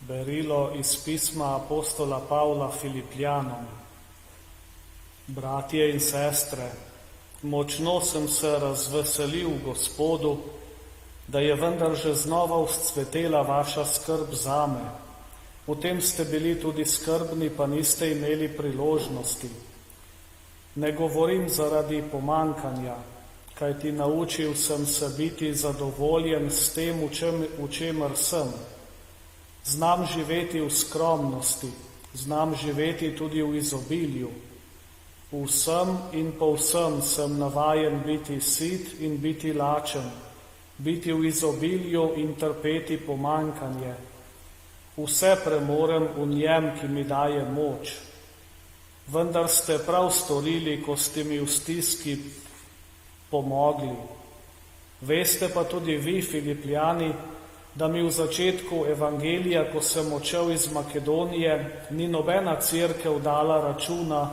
Berilo iz pisma apostola Pavla Filipljanom. Bratje in sestre, močno sem se razveselil v Gospodu, da je vendar že znova vzcvetela vaša skrb zame. V tem ste bili tudi skrbni, pa niste imeli priložnosti. Ne govorim zaradi pomankanja, kajti naučil sem se biti zadovoljen s tem, v čemer sem. Znam živeti v skromnosti, znam živeti tudi v izobilju. Vsem in povsem sem navajen biti sit in biti lačen, biti v izobilju in trpeti pomankanje. Vse premorem v njem, ki mi daje moč. Vendar ste prav storili, ko ste mi v stiski pomogli. Veste pa tudi vi, Filipljani, da mi v začetku evangelija, ko sem odšel iz Makedonije, ni nobena cerkev dala računa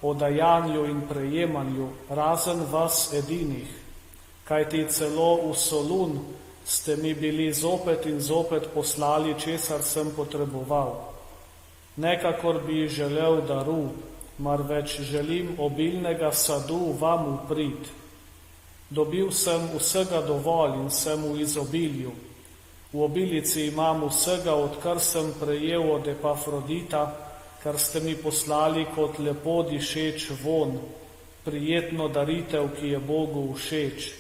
o dajanju in prejemanju, razen vas edinih. Kajti celo v Solun ste mi bili zopet in zopet poslali, česar sem potreboval. Nekakor bi želel daru, marveč želim obilnega sadu vam uprit. Dobil sem vsega dovolj in sem v izobilju. V obilici imam vsega, odkar sem prejel od Epafrodita, kar ste mi poslali kot lepo dišeč von, prijetno daritev, ki je Bogu všeč.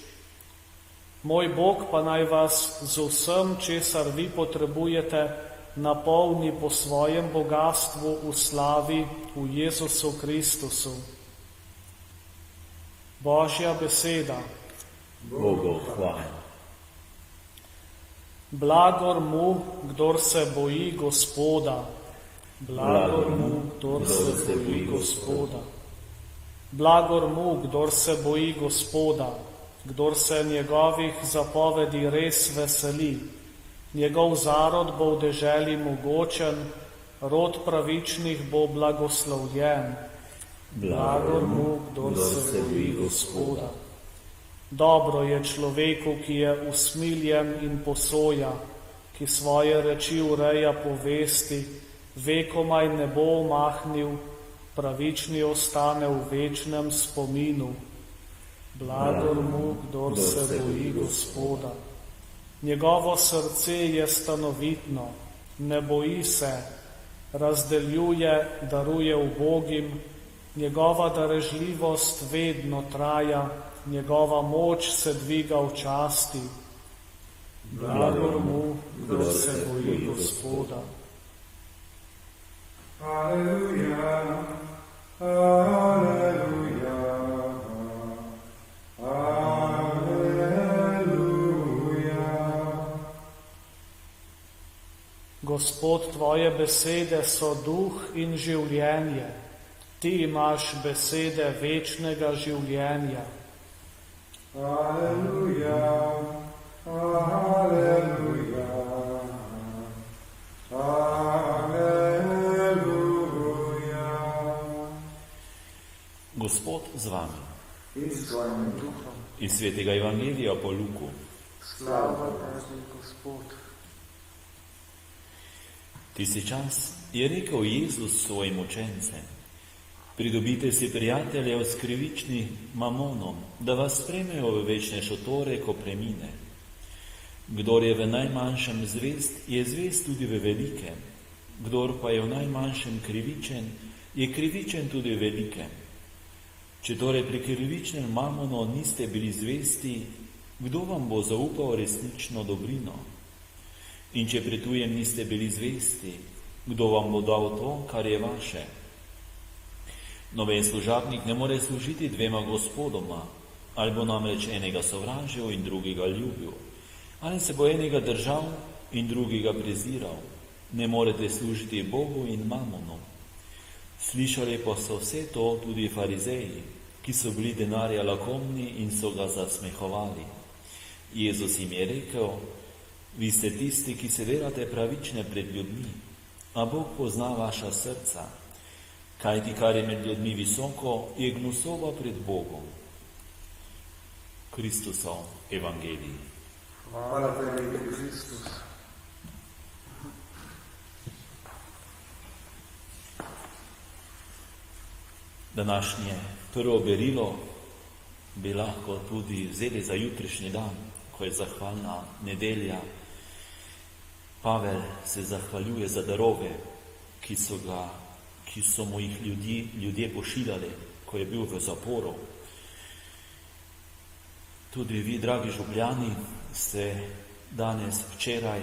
Moj Bog pa naj vas z vsem, česar vi potrebujete, napolni po svojem bogastvu v slavi v Jezusu Kristusu. Božja beseda. Bogu hvala. Blagor mu, kdor se boji Gospoda. Blagor mu, kdor se boji Gospoda. Blagor mu, kdor se boji Gospoda, kdor se njegovih zapovedi res veseli. Njegov zarod bo v deželi mogočen, rod pravičnih bo blagoslovljen. Blagor mu, kdor se boji Gospoda. Dobro je človeku, ki je usmiljen in posoja, ki svoje reči ureja po vesti, vekomaj ne bo omahnil, pravični ostane v večnem spominu. Blagor mu, kdor se boji Gospoda. Njegovo srce je stanovitno, ne boji se, razdeljuje, daruje ubogim, njegova darežljivost vedno traja, njegova moč se dviga v časti. Blagor mu, kdor se boji Gospoda. Aleluja, aleluja, aleluja. Gospod, tvoje besede so duh in življenje. Ti imaš besede večnega življenja. Aleluja, aleluja, aleluja. Gospod z vami. In s tvojim duhom. Iz svetega evangelija po Luku. Slava tebi, Gospod. Tisti čas je rekel Jezus svojim učencem: pridobite si prijateljev s krivičnim mamonom, da vas sprejmejo v večne šotore, ko premine. Kdor je v najmanjšem zvest, je zvest tudi v velikem. Kdor pa je v najmanjšem krivičen, je krivičen tudi v velikem. Če torej pri krivičnem mamonu niste bili zvesti, kdo vam bo zaupal resnično dobrino? In če pri tujem niste bili zvesti, kdo vam bo dal to, kar je vaše? Noben služabnik ne more služiti dvema gospodoma, ali bo namreč enega sovražil in drugega ljubil, ali se bo enega držal in drugega preziral. Ne morete služiti Bogu in mamonu. Slišali pa so vse to tudi farizeji, ki so bili denarja lakomni in so ga zasmehovali. Jezus jim je rekel: vi ste tisti, ki se delate pravične pred ljudmi, a Bog pozna vaša srca. Kajti kar je med ljudmi visoko, je gnusova pred Bogom. Kristusov evangelij. Hvala tebi, Kristus. današnje prvo berilo bi lahko tudi vzeli za jutrišnji dan, ko je zahvalna nedelja. Pavel se zahvaljuje za darove, ki so mu jih ljudje pošiljali, ko je bil v zaporu. Tudi vi, dragi župljani, ste danes, včeraj,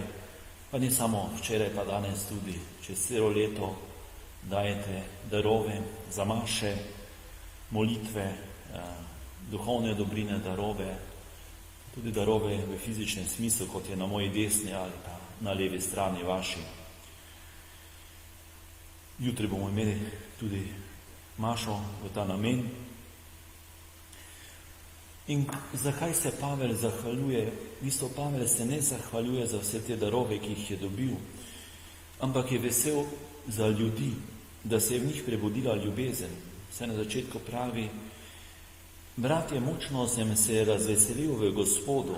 pa ne samo včeraj, pa danes tudi, čez celo leto dajete darove za maše, molitve, duhovne dobrine, darove, tudi darove v fizičnem smislu, kot je na moji desni ali pa na levi strani vaši. Jutri bomo imeli tudi mašo v ta namen. In zakaj se Pavel zahvaljuje? V bistvu Pavel se ne zahvaljuje za vse te darove, ki jih je dobil, ampak je vesel za ljudi, da se je v njih prebudila ljubezen. Vse na začetku pravi: bratje, močno sem se razveselil v Gospodu,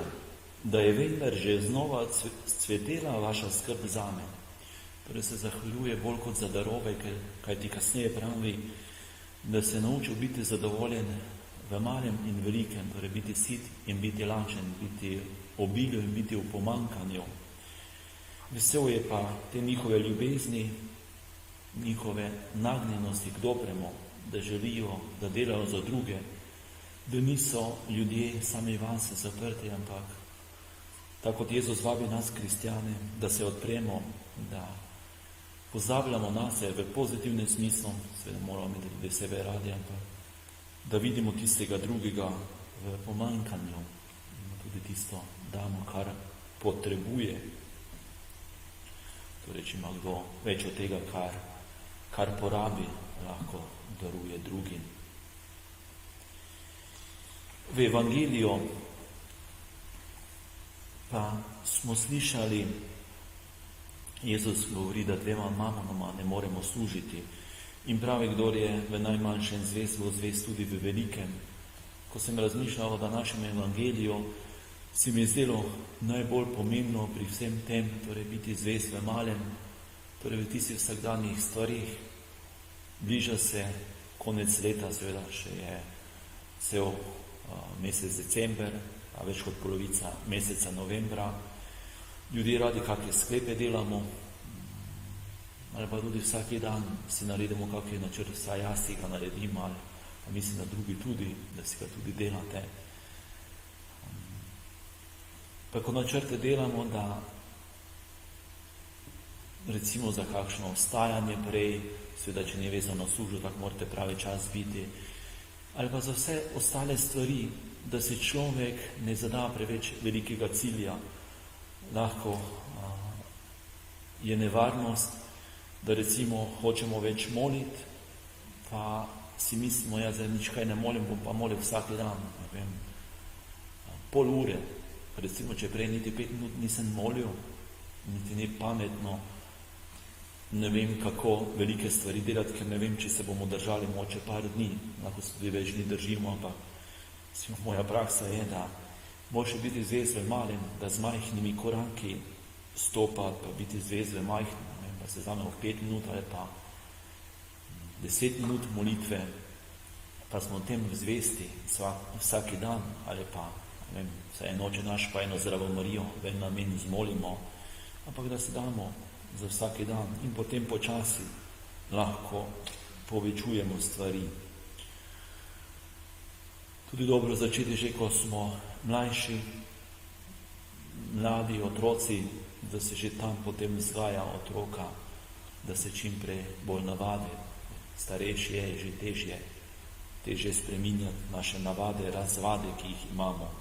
da je vendar že znova cvetela vaša skrb zame. Torej se zahvaljuje bolj kot za darove, kajti kasneje pravi, da se je naučil biti zadovoljen v malem in velikem, torej biti sit in biti lačen, biti v obilju in biti v pomanjkanju. Vesel je pa te njihove ljubezni, njihove nagnjenosti k dobremu, da želijo, da delajo za druge, da niso ljudje sami vase zaprti, ampak tako kot Jezus vabi nas, kristjane, da se odpremo, da pozabljamo nase v pozitivnem smislu, seveda moramo imeti tudi sebe radi, ampak da vidimo tistega drugega v pomanjkanju in tudi tisto damo, kar potrebuje. Torej, če ima kdo več od tega, kar porabi, lahko daruje drugim. V Evangeliju pa smo slišali, Jezus govori, da dvema mamonoma ne moremo služiti. In pravi, kdor je v najmanjšem zvest, bo zvest tudi v velikem. Ko sem razmišljal o današnjem Evangeliju, si mi je zdelo najbolj pomembno pri vsem tem, torej biti zvest v malem, torej v tistih vsakdanjih stvarih. Bliža se konec leta, seveda še je cel mesec december, a več kot polovica meseca novembra. Ljudje radi kakšne sklepe delamo, ali pa tudi vsak dan si naredimo kakšen načrt, vsaj jaz si ga naredim, ali pa mislim, da drugi tudi, da si ga tudi delate. Pa ko načrte delamo, da recimo za kakšno vstajanje prej, seveda, če ni vezano na službo, tako morate pravi čas biti, ali pa za vse ostale stvari, da si človek ne zada preveč velikega cilja. Lahko je nevarnost, da recimo hočemo več moliti, pa si mislimo, ja, zdaj nič kaj ne molim, bom pa molil vsak dan, ne vem, pol ure. Recimo, če prej niti 5 minut nisem molil, niti ne pametno, ne vem, kako velike stvari delati, ker ne vem, če se bomo držali moče par dni, lahko se tudi več dni držimo, ampak moja praksa je, da boljše biti zvez v malem, da z majhnimi koraki stopati, pa biti zvez v majhnem, ne vem, pa se vzamemo 5 minut ali pa 10 minut molitve, pa smo tem zvesti vsaki dan, ali pa, ne vem, vsaj enoče naš, pa eno zdravo Marijo, v en namen zmolimo, ampak da se damo za vsaki dan in potem počasi lahko povečujemo stvari. Tudi dobro začeti že, ko smo mlajši, mladi otroci, da se že tam potem vzgaja otroka, da se čim prej bolj navadi. Starejši je že težje spreminjati naše navade, razvade, ki jih imamo.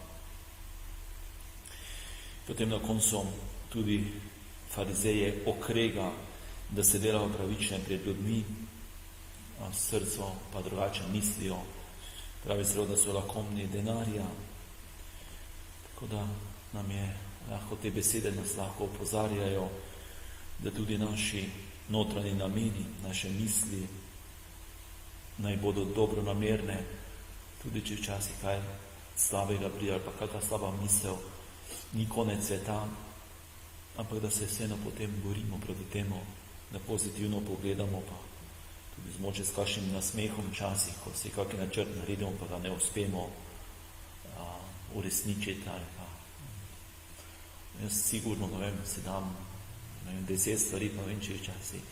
Potem na koncu tudi farizeje okrega, da se delajo pravične pred ljudmi, a s srcem pa drugače mislijo. Pravi celo, da so lakomni denarja. Tako da nam je lahko te besede nas lahko opozarjajo, da tudi naši notranji nameni, naše misli naj bodo dobronamerne, tudi če včasih kaj slabega pride ali pa kakšna slaba misel, ni konec sveta, ampak da se vseeno potem borimo proti temu, da pozitivno pogledamo, pa tudi zmoče s kakšnim nasmehom časih, ko si kakšen načrt naredimo, pa ga ne uspemo uresničiti ali pa. Jaz sigurno, ne vem, si dam 10 stvari, pa vem, če včasih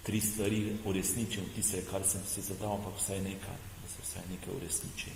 3 stvari uresničim, tiste, kar sem si zadal, pa vsaj nekaj, da se vsaj nekaj uresniči.